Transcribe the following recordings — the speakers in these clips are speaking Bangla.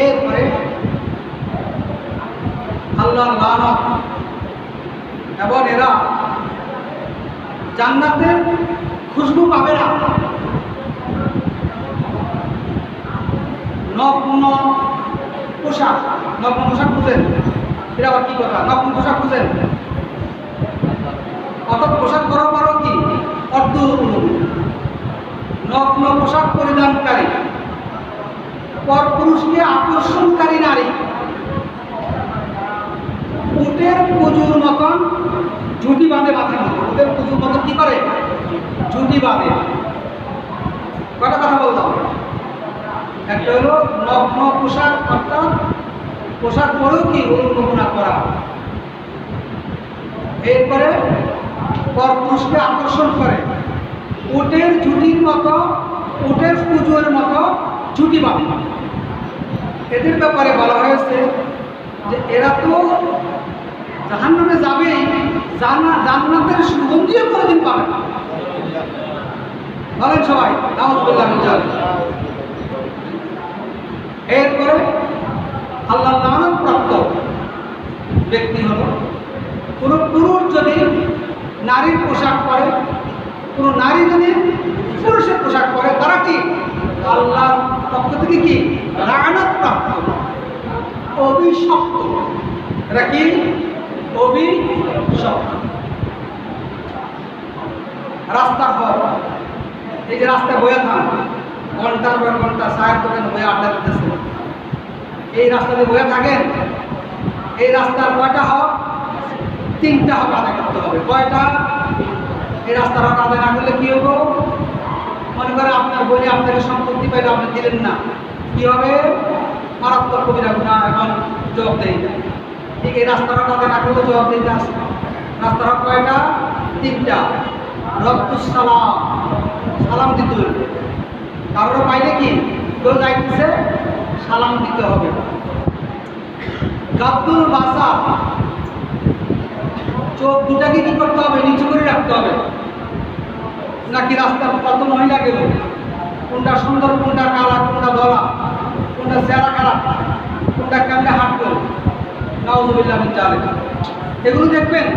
এরপরে আল্লাহর লানত, এবং এরা জান্নাতের খুশবু পাবে না। নগ্ন পোশাক, নগ্ন পোশাক বুঝেন? এটা আবার কি কথা? নগ্ন পোশাক বুঝেন? অর্থাৎ পোশাক পরার পরও কি অর্ধ নগ্ন পোশাক পরিধানকারী পরপুরুষকে আকর্ষণকারী নারী, উটের কুজুর মতন ঝুঁটি বাঁধে মাথার মতো। উটের কুজুর মতন কি করে? ঝুঁটি বাঁধে। কটা কথা বললাম? একটা হলো নগ্ন পোশাক, অর্থাৎ পোশাক পরেও কি অনুকল্পনা করা। এরপরে পরপুরুষকে আকর্ষণ করে উটের ঝুঁটির মতো, উটের কুজুরের মতো ঝুঁটি বাঁধে। এদের ব্যাপারে বলা হয়েছে যে এরা তো জাহান্নামে যাবেই, জান্নাতের সুগন্ধিও কোনোদিন পাবে না। বলেন সবাই নাউযুবিল্লাহ মিন যালিক। এরপরে আল্লাহর লানত প্রাপ্ত ব্যক্তি হলো কোনো পুরুষ যদি নারীর পোশাক পরে, কোনো নারী যদি পুরুষের পোশাক পরে, তারা কি আল্লাহর পক্ষ থেকে কি লানত প্রাপ্ত, অভিশপ্ত। এরা কি অভিশপ্ত। রাস্তার পর এই যে রাস্তায় বয়ে থাক, ঘন্টার পর ঘন্টা সাহেব দোকানে বয়ে আড্ডা দিতেছে, এই রাস্তাতে বয়ে থাকেন, এই রাস্তার কয়টা হক? 3টা হক আদায় করতে হবে। কয়টা? এই রাস্তার হক আদায় না করলে কি হবো? মনে করে আপনার বইয়ে আপনাকে সম্পত্তি পাইলে আপনি দিলেন না, কি হবে? মারাত্মক কবিরা গুনাহ, এখন জবাব দেয়। ঠিক এই রাস্তার হক আদায় না করলে জবাব দিতে আসে। রাস্তার হক কয়টা? 3টা। রদ্দুস সালাম, সালাম দিতে হইবে। কারোর পাইলে কি কেউ যাইতেছে সালাম দিতে হবে। গাদ্দুল বাসার, চোখ দুটাকে কি করতে হবে? নিচু করে রাখতে হবে। নাকি রাস্তার কত মহিলা গেল, কোনটা সুন্দর, কোনটা কালা, কোনটা ধরা, কোনটা চেহারা খারাপ, কোনটা কেমনে হাঁটলো, নাউযুবিল্লাহ মিন যালিক, এগুলো দেখবেন।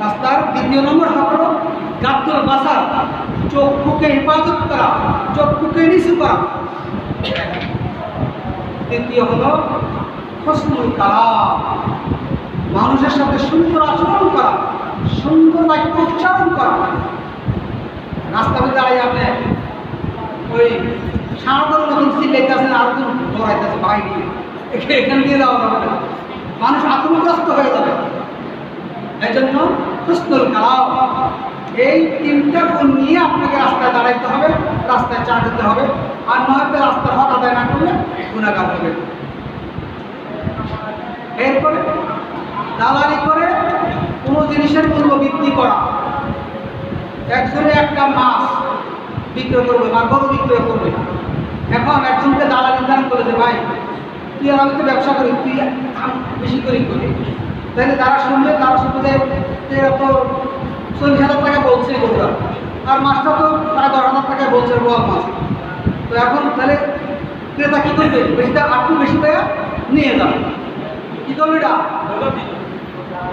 রাস্তার 2 নম্বর হক হলো গাদ্দুল বাসার, চক্ষুকে হেফাজত করা, চক্ষুকে নিচু করা। 3 হলো হুসনুল কালাম, মানুষের সাথে সুন্দর আচরণ করা, সুন্দর বাক্য উচ্চারণ করা। রাস্তাতে দাঁড়িয়ে আপনি ওই সারাদের মতন চিল্লাইতেছেন, আর একজন দৌড়াইতেছে বাইরে, এখান দিয়ে যাওয়া যাবে না, মানুষ আতঙ্কগ্রস্ত হয়ে যাবে। এই জন্য হুসনুল কালাম, এই 3টা গুণ নিয়ে আপনাকে রাস্তায় দাঁড়াইতে হবে, রাস্তায় চা দিতে হবে, আর নয়তো রাস্তার হক আদায় না করলে গুনাহগার হবে। এরপরে দালালি করে কোনো জিনিসের মূল্য বৃদ্ধি করা। একজনে একটা মাছ বিক্রয় করবে বা গরু বিক্রয় করবে, এখন একজনকে দালালি দান করে যে ভাই তুই আর আমি তো ব্যবসা করি, তুই বেশি করে করি, তাহলে তারা শুনবে যে এরা তো 40,000 টাকা বলছে গরুরা, আর মাছটা তো প্রায় 10,000 টাকায় বলছে বোয়াল মাছ। তো এখন তাহলে ক্রেতা কী করবে? বেশিটা একটু বেশি টাকা নিয়ে যাবে, কী করবে? এটা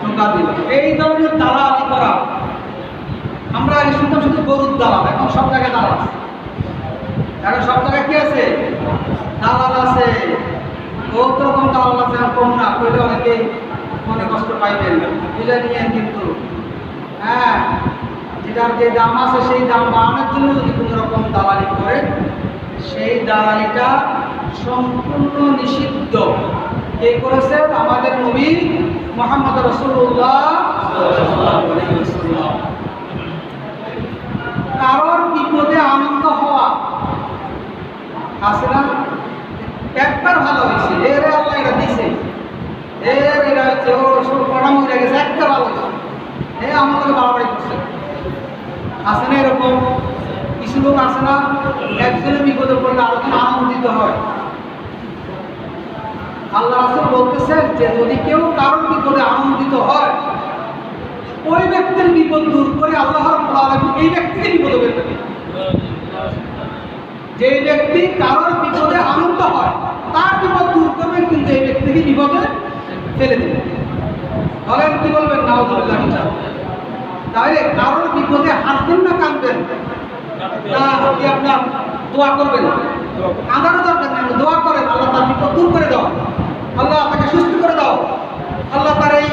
টোকা দিল। এই ধরনের দালালি করা, আমরা আগে শুনতাম শুধু গরুর দালাল, এখন সব জায়গায় দালাল আছে। এখন সব জায়গায় কি আছে? দালাল আছে, বহুত রকম দালাল আছে। কম না করলে অনেকে মনে কষ্ট পাইবেন, বুঝে নিয়েন। কিন্তু হ্যাঁ, যেটার যে দাম আছে সেই দাম বাড়ানোর জন্য যদি কোনো রকম দালালি করে, সেই দালালিটা সম্পূর্ণ নিষিদ্ধ। কে করেছে? আমাদের নবী মুহাম্মদ রাসূলুল্লাহ সাল্লাল্লাহু আলাইহি ওয়াসাল্লাম। কারোর বিপদে আনন্দ হওয়া আছে না? একবার ভালো হয়েছে, এর আল্লাহ এটা দিছে, এর এটা হচ্ছে, ও সব পড়াম হয়ে গেছে, একটা ভালো হয়েছে, এ আমাদের বাড়াবাড়ি করছে। আছে না এরকম কিছু লোক? আছে না? একজনের বিপদে পড়লে আলোচনা আনন্দিত হয়। আল্লাহ রাসূল বলতেছেন যে যদি কেউ কারোর বিপদে আনন্দিত হয়, ওই ব্যক্তির বিপদ দূর করে আল্লাহ রাব্বুল আলামিন এই ব্যক্তিকে বিপদে বের করে। যে ব্যক্তি কারোর বিপদে আনন্দ হয় তার বিপদ দূর করবে, কিন্তু এই ব্যক্তিকে বিপদে ফেলে দেবে। বলেন কি বলবেন? নাউযুবিল্লাহ। তাহলে কারোর বিপদে হাসবেন না কাঁদবেন না, কি আপনার দোয়া করবেন? কাঁদারও দরকার নেই, দোয়া করেন আল্লাহ তার বিপদ দূর করে দাও, আল্লাহ তাকে সুস্থ করে দাও, আল্লাহ তার এই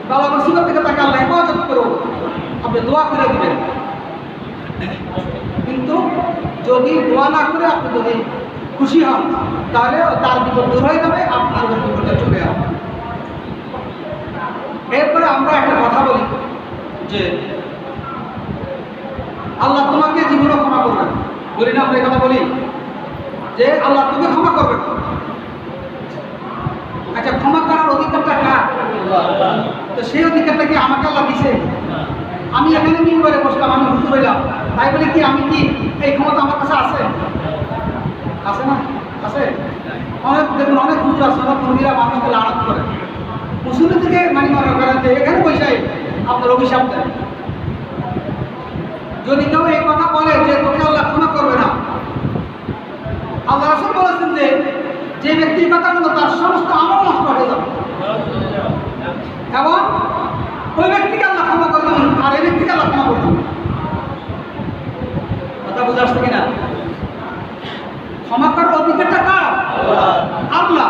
বালা মুসিবত থেকে তাকে আল্লাহ হেফাজত করো, আপনি দোয়া করে দিবেন। কিন্তু যদি দোয়া না করে আপনি যদি খুশি হন তাহলে তার বিপদ দূর হয়ে যাবে, আপনার বিপদটা চলে আসবে। এরপরে আমরা একটা কথা বলি যে আল্লাহ তোমাকে জীবনে ক্ষমা করবেন, বলি না? আমরা এই কথা বলি যে আল্লাহ তুমি ক্ষমা করবেন। আচ্ছা, ক্ষমা করার অধিকারটা কার? তো সেই অধিকারটা কি আমাকে আল্লাহ দিছে? আমি এখানে মিম্বরে বসলাম, আমি হুজুর হইলাম, তাই বলে কি আমি কি এই ক্ষমতা আমার কাছে আছে? আছে না? আছে। অনেক দেখুন, অনেক হুজুর আছে, অনেক মুরগিরা মানুষকে লানত করে, মুসলিম থেকে মানে মনে করেন যে এখানে বসে আপনার অভিশাপ দেন। যদি কেউ এই কথা বলে যে তোকে আল্লাহ ক্ষমা করবে না, আল্লাহ রাসূল বলেছেন যে যে ব্যক্তির কথা বলল তার সমস্ত আমল নষ্ট হয়ে যাবে, এবং ওই ব্যক্তিকে আল্লাহ ক্ষমা করবেন আর এই ব্যক্তিকে আল্লাহ ক্ষমা করবেন। কথা বুঝে আসছে কিনা? ক্ষমা করার অধিকারটা কার? আল্লাহ।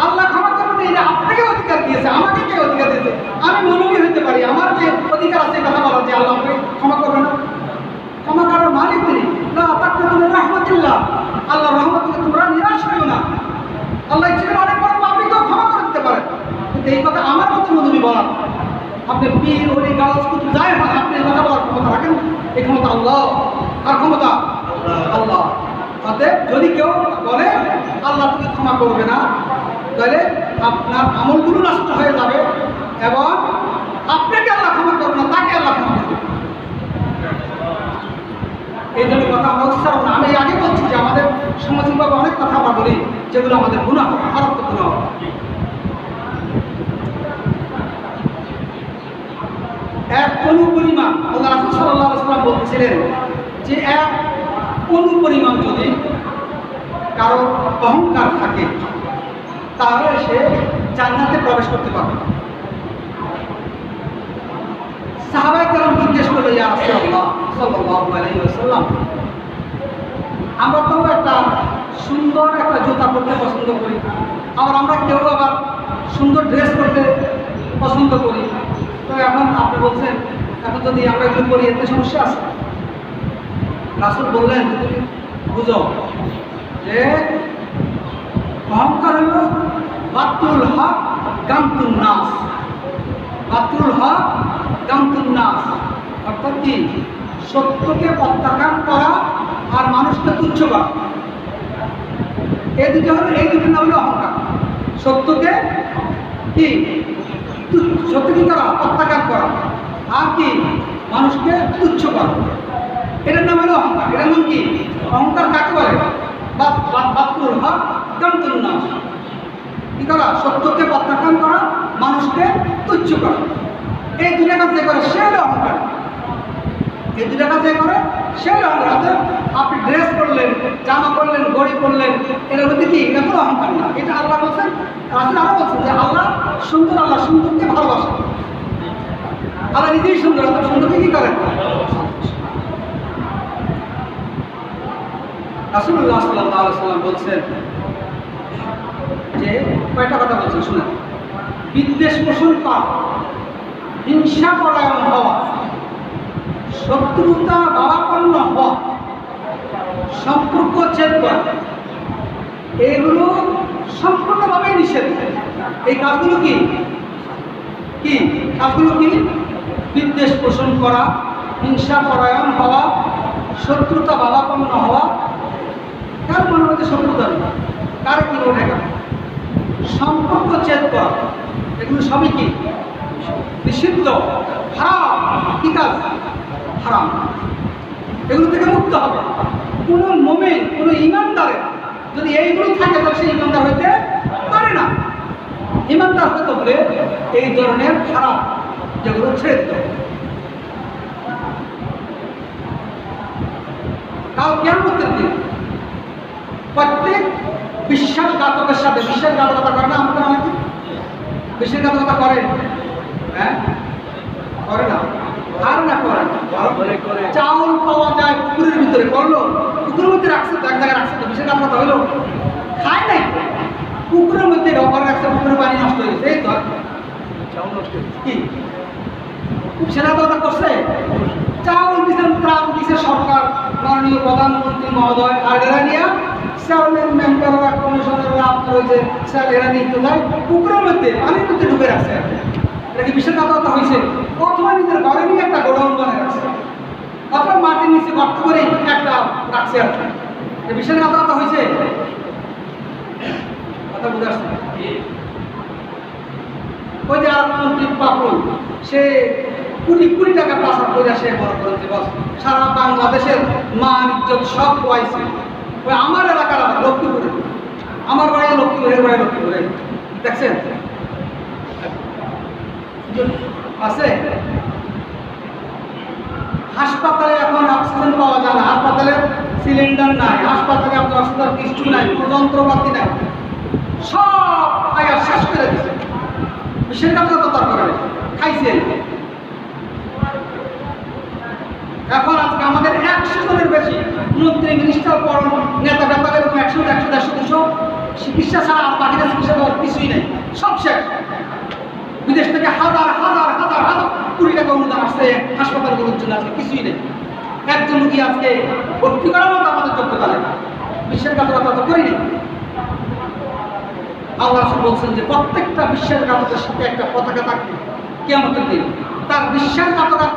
আল্লাহ ক্ষমা করবেন, এটা আপনাকে অধিকার দিয়েছে, আমাকে কে অধিকার দিয়েছে? আমি মৌলবী হইতে পারি, আমার যে অধিকার আছে কথা বলা যে আল্লাহ আমাকে ক্ষমা করবে না? ক্ষমা করার মালিক তিনি। না তাকনাতু মির রাহমাতিল্লাহ, আল্লাহর রহমত থেকে তোমরা নিরাশ হইও না। আল্লাহ ইচ্ছে করে অনেক বড় পাপীকেও ক্ষমা করে দিতে পারে, কিন্তু এই কথা আমার মতো নবী বলার, আপনি পীর ওলি গাউস কুতুব যাই হন, আপনি এই কথা বলার ক্ষমতা রাখেন? এই ক্ষমতা আল্লাহ, আর ক্ষমতা আল্লাহ। অতএব যদি কেউ বলে আল্লাহ তুমি ক্ষমা করবে না, তাহলে আপনার আমলগুলো নষ্ট হয়ে যাবে, এবং আপনাকে আল্লাহ ক্ষমা করবে না, তাকে আল্লাহ ক্ষমা করবে। এই জন্য কথা আমরা উচ্চারণ না, আমি আগে বলছি যে আমাদের সামাজিকভাবে অনেক কথা আমরা বলি যেগুলো আমাদের গুনাহ, মারাত্মক গুনাহ। এক অনুপরিমাণ আল্লাহ রাসূল সাল্লাল্লাহু আলাইহি ওয়াসাল্লাম বলছিলেন যে এক অনুপরিমাণ যদি কারো অহংকার থাকে তাহলে সে জান্নাতে প্রবেশ করতে পারবে। সাহাবায়ে কেরাম জিজ্ঞেস করলো, ইয়া রাসূলুল্লাহ সাল্লাল্লাহু আলাইহি ওয়াসাল্লাম, আমরা তো একটা সুন্দর একটা জুতা পরতে পছন্দ করি, আবার আমরা কেউ আবার সুন্দর ড্রেস পরতে পছন্দ করি, তো এখন আপনি বলছেন এখন যদি আমরা এগুলো করি এতে সমস্যা আছে? রাসূল বললেন যে তুমি বুঝো যে অহংকার হল বাতুল হক গামতুন নাস, বাতুল হক গামতুন নাস, অর্থাৎ কি সত্যকে প্রত্যাখ্যান করা আর মানুষকে তুচ্ছ করা। এই দুটোর নাম হলো অহংকার। সত্যকে কি সত্য কি করা? প্রত্যাখ্যান করা, আর কি মানুষকে তুচ্ছ করা, এটার নাম হলো অহংকার। এটার নাম কি? অহংকার কাকে বলে? বাতুল হক গামতুন নাস, কি করা? সত্যকে প্রত্যাখ্যান করা, মানুষকে তুচ্ছ করা। এই দুটা কাজ যে করে সে হলো অহংকার। এই দুটা কাজ যে করে সে হলো অহংকার। আপনি ড্রেস পরলেন, জামা পরলেন, ঘড়ি পরলেন, এটার মধ্যে কি? এটা কোনো অহংকার না। এটা আল্লাহ বলছেন, রাসূল আরো বলছেন যে আল্লাহ সুন্দর, আল্লাহ সুন্দরকে ভালোবাসেন। আল্লাহ নিজেই সুন্দর, আল্লাহ সুন্দরকে কি করেন? রাসূলুল্লাহ সাল্লাল্লাহু আলাইহি ওয়াসাল্লাম বলছেন যে কয়টা কথা বলছেন শুনেন। বিদ্বেষ পোষণ করা, হিংসা পরায়ণ হওয়া, শত্রুতা ভাবাপন্ন হওয়া, সম্পর্ক ছেদ করা, এগুলো সম্পূর্ণভাবেই নিষেধ। এই কাজগুলো কি কি কাজগুলো কি? বিদ্বেষ পোষণ করা, হিংসা পরায়ণ হওয়া, শত্রুতা ভাবাপন্ন হওয়া। কার মনে মধ্যে শত্রুতা নেই, কার কি ওঠে কেন? সম্পর্ক ছেদ করা, এগুলো সবই কি নিষিদ্ধ, হারাম। কি কাজ? হারাম। এগুলো থেকে মুক্ত হবে। কোনো মুমিন, কোনো ঈমানদারের যদি এইগুলো থাকে তাহলে সে ঈমানদার হইতে পারে না। ঈমানদার হতে হলে এই ধরনের খারাপ যেগুলো ছেড়ে দিতে হবে। কাল কিয়ামতের দিন বিশ্বাসঘাতকের সাথে বিশ্বাসঘাতকতা করে না আমাদের অনেকে? বিশ্বাসঘাতকতা করে? হ্যাঁ, করে না? আর না করে? চাউল পাওয়া যায় পুকুরের ভিতরে, করলো পুকুরের মধ্যে রাখছে, তো এক জায়গায় রাখছে, তো বিশ্বাসঘাতকতা হইলো? খায় নাই, পুকুরের মধ্যে ডবর রাখছে, পুকুরের পানি নষ্ট হয়ে গেছে, এই তো চাউল নষ্ট কি বিশ্বাসঘাতকতা করছে? চাউল দিচ্ছেন, ত্রাণ দিচ্ছে সরকার, মাননীয় প্রধানমন্ত্রী মহোদয়, আর এরা নিয়ে চেয়ারম্যান মেম্বাররা কমিশনাররা আপনার হয়েছে স্যার, এরা নিয়ে কোথায় পুকুরের মধ্যে পানির মধ্যে ডুবে রাখছে। এটা কি বিশ্বাসঘাতকতা হয়েছে? অথবা নিজের ঘরে নিয়ে একটা গোডাউন বানিয়ে রাখছে, অথবা মাটির নিচে গর্ত করে একটা রাখছে আর কি, বিশ্বাসঘাতকতা হয়েছে? কথা বুঝে আসছে? ওই যে আর মন্ত্রী পাপুল, সে কোটি টাকা পাচার করে সে বড় করেছে, বস সারা বাংলাদেশের মান ইজ্জত সব খোয়াইছে। ওই আমার এলাকার লক্ষ্মীপুরে, আমার বাড়ি লক্ষ্মীপুরের বাড়ি লক্ষ্মীপুরে, দেখছেন আছে। হাসপাতালে এখন অক্সিজেন পাওয়া যায় না, হাসপাতালে সিলিন্ডার নাই, হাসপাতালে আপনার অক্সিজেন কিছু নাই, কোনো যন্ত্রপাতি নাই, সব খাইয়া শেষ করে দিচ্ছে। বিশ্বাসঘাতকতা করে খাইছে। এখন আজকে আমাদের 100 জনের বেশি মন্ত্রী, মিনিস্টার, নেতা বেতা এরকম 100, 150, 200 চিকিৎসা ছাড়া আর বাকিটা চিকিৎসা দেওয়ার কিছুই নেই, সব শেষ। বিদেশ থেকে হাজার হাজার হাজার হাজার কোটি টাকা অনুদান আসছে হাসপাতালগুলোর জন্য, আজকে কিছুই নেই। একজন রুগী আজকে ভর্তি করার মতো আমাদের যোগ্যতা নেই। বিশ্বাসঘাতকতা তো করিনি। আল্লাহ রাসূল বলছেন যে প্রত্যেকটা বিশ্বাসঘাতকের সাথে একটা পতাকা থাকবে কিয়ামতের দিন, তার বিশ্বাসঘাতকতার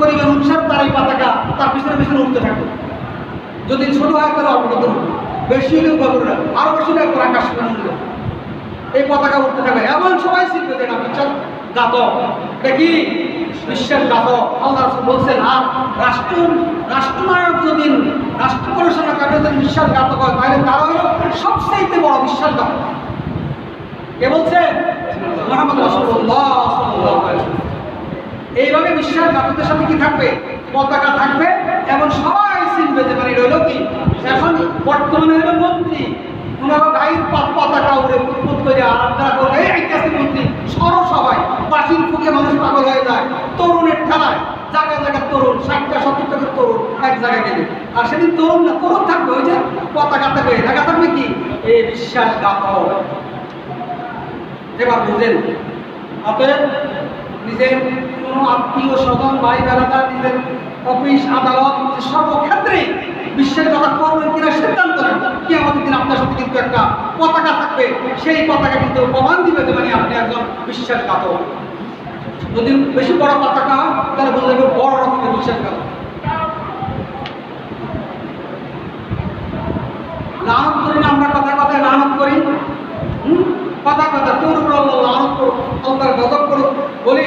পরিমাণ অনুসার তার এই পতাকা তার পিছনে পিছনে উঠতে থাকবে। যদি ছোট হয় তাহলে অল্প উঠবে, বেশি হলেও বাবুরা আরো বেশি হলে আকাশ উঠবে, এই পতাকা উঠতে থাকবে। এমন সবাই শিখবে যে না বিশ্বাসঘাতক, দেখি বিশ্বাসঘাতক। আল্লাহ রাসূল বলছেন আর রাষ্ট্রনায়ক যদি রাষ্ট্র পরিচালনা করে যদি বিশ্বাসঘাতক হয়, তাহলে তারা হলো সবচেয়ে বড় বিশ্বাসঘাতক। কে বলছে? মুহাম্মদ রাসূলুল্লাহ সাল্লাল্লাহু আলাইহি ওয়াসাল্লাম। এইভাবে বিশ্বাসঘাতকদের সাথে কি থাকবে? পতাকা থাকবে, এবং সবাই চিনবে যে মানে রইল কি এখন বর্তমানে হলো মন্ত্রী, ওনারা গায়ের পতাকা উড়ে উৎপত করে আরাধনা করবে, এই কাছে মন্ত্রী সরো সবাই বাসির ফুকে মানুষ পাগল হয়ে যায়, তরুণের ঠেলায় জায়গা জায়গা তরুণ, 60-70 টাকার তরুণ এক জায়গায় গেলে, আর সেদিন তরুণ না তরুণ থাকবে, ওই যে পতাকা থাকবে, ঢাকা থাকবে কি এই বিশ্বাসঘাতক। এবার বুঝেন, অতএব নিজের কোনো আত্মীয় স্বজন, ভাই বেড়াদার, নিজের অফিস আদালত সর্বক্ষেত্রে বিশ্বাসঘাতক করবেন কিনা সিদ্ধান্ত নেন। কিয়ামতের দিন আপনার সাথে কিন্তু একটা পতাকা থাকবে, সেই পতাকা কিন্তু প্রমাণ দিবে যে মানে আপনি একজন বিশ্বাসঘাতক। যদি বেশি বড় পতাকা হয় তাহলে বোঝা যাবে বড় রকমের বিশ্বাসঘাতক। লানত করি না আমরা, কথায় কথায় লানত করি, কথা কথা তোর উপর আল্লাহ লানত করো, আল্লাহর গজব করো বলি।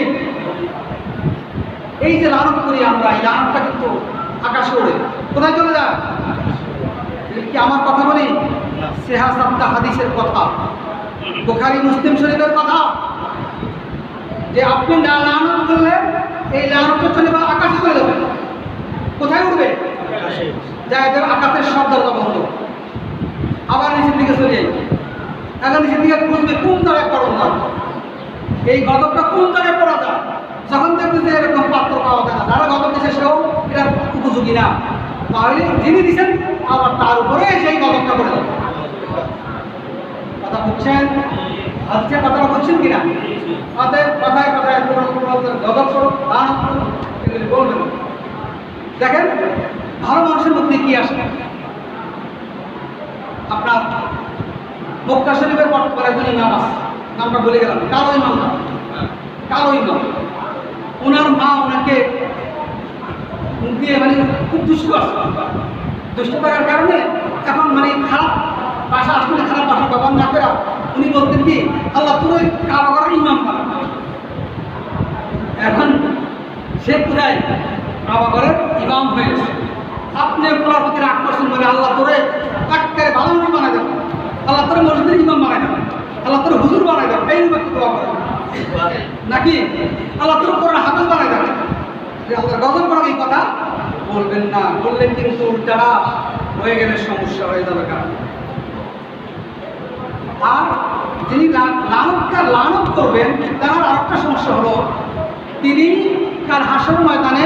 এই যে লানত করি আমরা, এই লানতটা কিন্তু আকাশে ওড়ে, কোথায় চলে যায়? কি আমার কথা বলি? সেহা সাপ্তা হাদিসের কথা, বুখারী মুসলিম শরীফের কথা, যে আপনি লানত করলে এই লানতটা চলে বা আকাশে চলে যাবে। কোথায় উঠবে? যায় যাবে আকাশের সব দরজা বন্ধ, আবার নিচের দিকে চলে যাবে। এখন নিচের দিকে খুঁজবে কোন জায়গায় পড়ো না, এই গজবটা কোন জায়গায় পড়া যায়। যখন দেখবে যে এরকম পাত্র পাওয়া যায় না, যারা গজব দিচ্ছে সেও এটার উপযোগী না, তাহলে যিনি দিচ্ছেন আবার তার উপরে সেই গজবটা পড়ে যাবে। কথা বুঝছেন? আজকে কথাটা বুঝছেন কিনা? অতএব কথায় কথায় গজব করো, দান করো, এগুলি বলবেন। দেখেন ভালো মানুষের মধ্যে কি আসে? আপনার মক্কা শরীফের বর্তমানে একজন ইমাম আছে, নামটা বলে গেলাম, কালো ইমাম না, কালো ইমাম। ওনার মা ওনাকে দিয়ে মানে খুব দুষ্ট আছে, দুষ্ট থাকার কারণে এখন মানে খারাপ ভাষা, আসলে খারাপ ভাষা ব্যবহার না করে উনি বলতেন কি আল্লাহ তুই কাবা করার ইমাম বানা। এখন সে কোথায় কাবা করার ইমাম হয়ে গেছে। আপনি ওনার প্রতি রাগ করছেন বলে আল্লাহ তোরে একেবারে ভালো ইমাম বানাই দেবেন, আল্লাহ তোর মসজিদের ইমাম বানাই দেবেন, আল্লাহ তোর হুজুর বানাই দেবেন, এই রূপে দোয়া করেন নাকি আল্লাহ তোর কোরআন হাফেজ বানাই দেবেন। আল্লাহর গজব করা এই কথা বলবেন না, বললেন কিন্তু উল্টাটা হয়ে গেলে সমস্যা হয়ে যাবে। কারণ আর যিনি লানত করবেন তার আরেকটা সমস্যা হলো তিনি কাল হাসর ময়দানে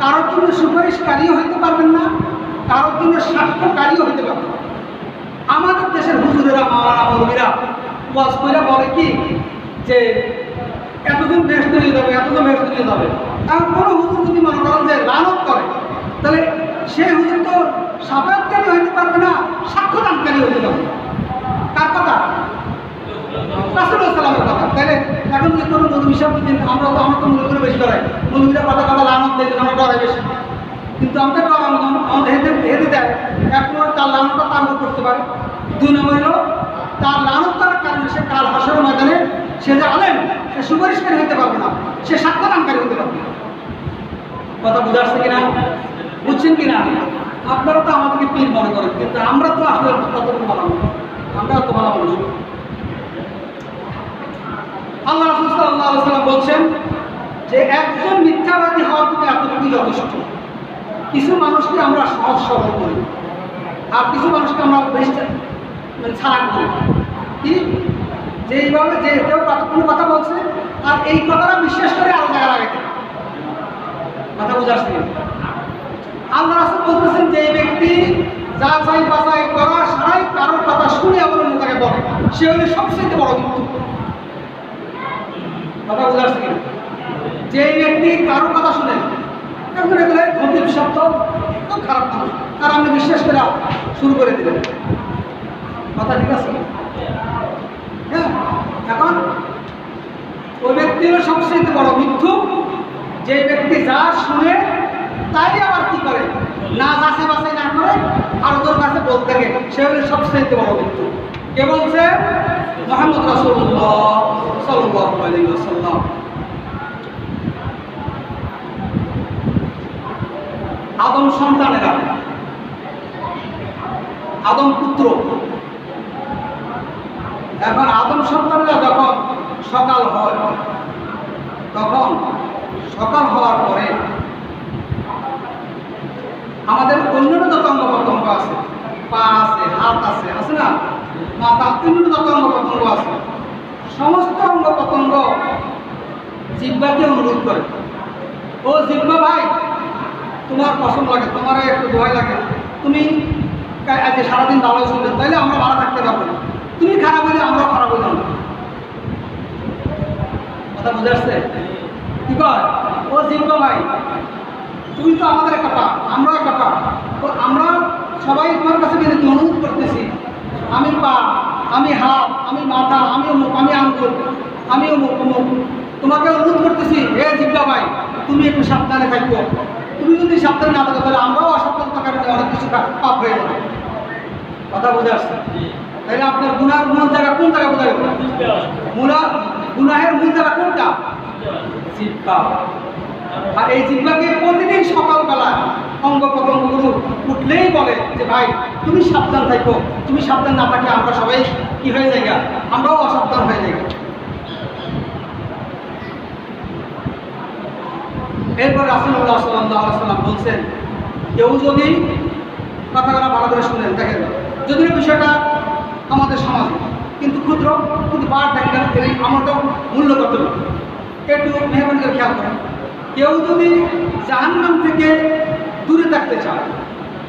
কারোর জন্য সুপারিশকারীও হইতে পারবেন না, কারোর জন্য সাক্ষ্যকারীও হইতে পারবেন না। আমাদের দেশের হুজুরেরা মাওলানা মৌলবীরা ওয়াজ করে বলে কি যে এতজন বেহেশতে নিয়ে যাবে, এতজন বেহেশতে নিয়ে যাবে। আর কোনো হুজুর যদি মনে করেন যে লানত করে, তাহলে সেই হুজুর তো সাফায়াতকারী হইতে পারবে না, সাক্ষ্যদানকারী হইতে পারবে। কার কথা? রাসূলুল্লাহ সাল্লাল্লাহু আলাইহি ওয়াসাল্লামের কথা। তাহলে এখন যে কোনো মৌলবী সাহেব যদি আমরা তো মৌলবীরা বেশি ডরাই, মৌলবীরা কথা লানত দেয়, আমরা ডরাই বেশি। কিন্তু আমাদের আমাদের হেঁটে দেয়, এক নম্বর তার লানতটা তার উপর করতে পারে, দুই নম্বর হলো তার লানত করার কারণে সে কাল হাসরের ময়দানে সে যে আলেম, সে সুপারিশকারী হতে পারবে না, সে সাক্ষ্যদানকারী হতে পারবে। কথা বুঝে আসছে কিনা, বুঝছেন কিনা? আপনারা তো আমাদেরকে পীর মনে করেন, কিন্তু আমরা তো আসলে কতটুকু ভালো মানুষ, আমরা তো ভালো মানুষ। আল্লাহ রাসূল সাল্লাল্লাহু আলাইহি ওয়াসাল্লাম বলছেন যে একজন মিথ্যাবাদী হওয়ার জন্য এতটুকুই যথেষ্ট। কিছু মানুষকে আমরা সহজ সরল করি, আর কিছু মানুষকে আমরা বেশ ছাড়া করি। কি যেইভাবে যে কেউ কোনো কথা বলছে আর এই কথাটা বিশ্বাস করে আরো জায়গা লাগাইতে, কথা বুঝে আসছে। আল্লাহ রাসূল বলতেছেন যে এই ব্যক্তি যাচাই বাছাই করা সারাই কারোর কথা শুনে আবার অন্য তাকে বলে, সে হলে সবচেয়ে বড় মৃত্যু। কথা বুঝে আসছে কিনা? যে ব্যক্তি কারোর কথা শুনে ক্ষতির শব্দ খুব খারাপ মানুষ, আর আপনি বিশ্বাস করে শুরু করে দিলেন, কথা ঠিক আছে? হ্যাঁ, এখন ওই ব্যক্তি হলো সবচেয়ে বড় মিথ্যুক, যে ব্যক্তি যা শুনে তাই আবার কি করে না যাচাই বাছাই না করে আর ওদের কাছে বলতে থাকে, সে হলো সবচেয়ে বড় মিথ্যুক। কে বলছে? মুহাম্মদ রাসূলুল্লাহ সাল্লাল্লাহু আলাইহি ওয়াসাল্লাম। আদম সন্তানেরা, আদম পুত্র, এখন আদম সন্তানেরা যখন সকাল হয়, তখন সকাল হওয়ার পরে আমাদের অন্যান্য যত অঙ্গ প্রত্যঙ্গ আছে, পা আছে, হাত আছে, আছে না, মাথা, অন্যান্য যত অঙ্গ প্রত্যঙ্গ আছে, সমস্ত অঙ্গ প্রত্যঙ্গ জিহ্বাকে অনুরোধ করে, ও জিহ্বা ভাই তোমার পছন্দ লাগে, তোমার একটু দোয়াই লাগে, তুমি আজকে সারাদিন ভালো শুনবে, তাইলে আমরা ভালো থাকতে পারবো না, তুমি খারাপ হইলে আমরাও খারাপ হইলাম না। কথা বুঝে আসছে? কি কয়? ও জিহ্বা ভাই তুমি তো আমাদের একটা পা, আমরাও একটা পা, তো আমরা সবাই তোমার কাছে বিনতি অনুরোধ করতেছি, আমি পা, আমি হাত, আমি মাথা, আমি অমুক, আমি আঙ্গুল, আমি অমুক অমুক, তোমাকে অনুরোধ করতেছি হে জিহ্বা ভাই তুমি একটু সাবধানে থাকবো, তুমি যদি সাবধানে না থাকো তাহলে আমরাও অসাবধানতার কারণে অনেক কিছু পাপ হয়ে যাবে। কথা বুঝে আসছে? তাইলে আপনার গুনার মূল জায়গা কোন জায়গা বোঝা গেল? গুনাহের মূল জায়গা কোনটা? জিহ্বা। আর এই জিহ্বাকে প্রতিদিন সকালবেলা অঙ্গ প্রত্যঙ্গগুলো উঠলেই বলে যে ভাই তুমি সাবধান থাকো, তুমি সাবধান না থাকলে আমরা সবাই কি হয়ে যাই, আমরাও অসাবধান হয়ে যাই। এরপর রাসূলুল্লাহ সাল্লাল্লাহু আলাইহি ওয়াসাল্লাম বলছেন কেউ যদি, কথাটা ভালো করে শুনেন, দেখেন যদি বিষয়টা আমাদের সমাজে কিন্তু ক্ষুদ্র, কিন্তু বার দেখেন আমারটাও মূল্য কত, একটু মেহরবানি করে খেয়াল করেন। কেউ যদি জাহান্নাম থেকে দূরে থাকতে চায়,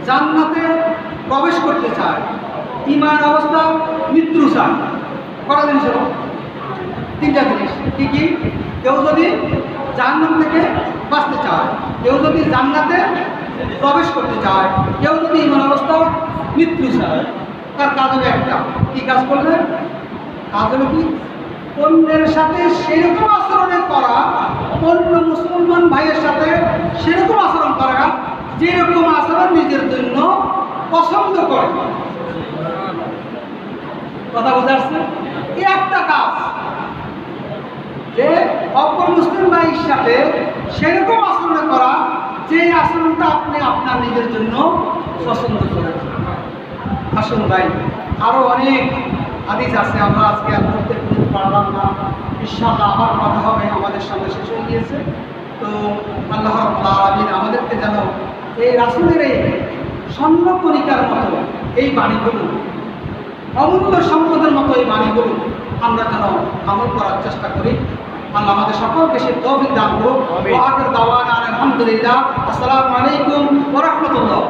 জান্নাতে প্রবেশ করতে চায়, ঈমান অবস্থা মৃত্যু চায়, কটা জিনিস হলো? তিনটা জিনিস। কি কি? কেউ যদি জাহান্নাম থেকে বাঁচতে চায়, কেউ যদি জান্নাতে প্রবেশ করতে চায়, কেউ যদি ঈমান অবস্থা মৃত্যু চায়, তার কাজ হবে একটা। কি কাজ করবে? কাজ হলো কি? অন্যের সাথে সেরকম আচরণ করা, অন্য মুসলমান ভাইয়ের সাথে সেরকম আচরণ করা যেরকম আচরণ নিজের জন্য পছন্দ করে। কথা বুঝে আসছে? এই একটা কাজ, যে অপর মুসলিম ভাইয়ের সাথে সেরকম আচরণ করা যে আচরণটা আপনি আপনার নিজের জন্য পছন্দ করেন। আসুন ভাই, আরো অনেক হাদিস আছে, আমরা আজকে আর করতে পারলাম না, ইনশাআল্লাহ আবার কথা হবে, আমাদের সামনে শেষ হয়ে গিয়েছে। তো আল্লাহ রাব্বুল আলামিন আমাদেরকে যেন এই রাসূলের এই স্বর্ণকণিকার মতো এই বাণীগুলো, অমূল্য সম্পদের মতো এই বাণীগুলো আমরা যেন আমল করার চেষ্টা করি। আল্লাহ আমাদের সকলকে সে তৌফিক দান করুন। ওয়া আখির দাওয়ানা আলহামদুলিল্লাহ। আসসালামু আলাইকুম ওয়া রাহমাতুল্লাহ।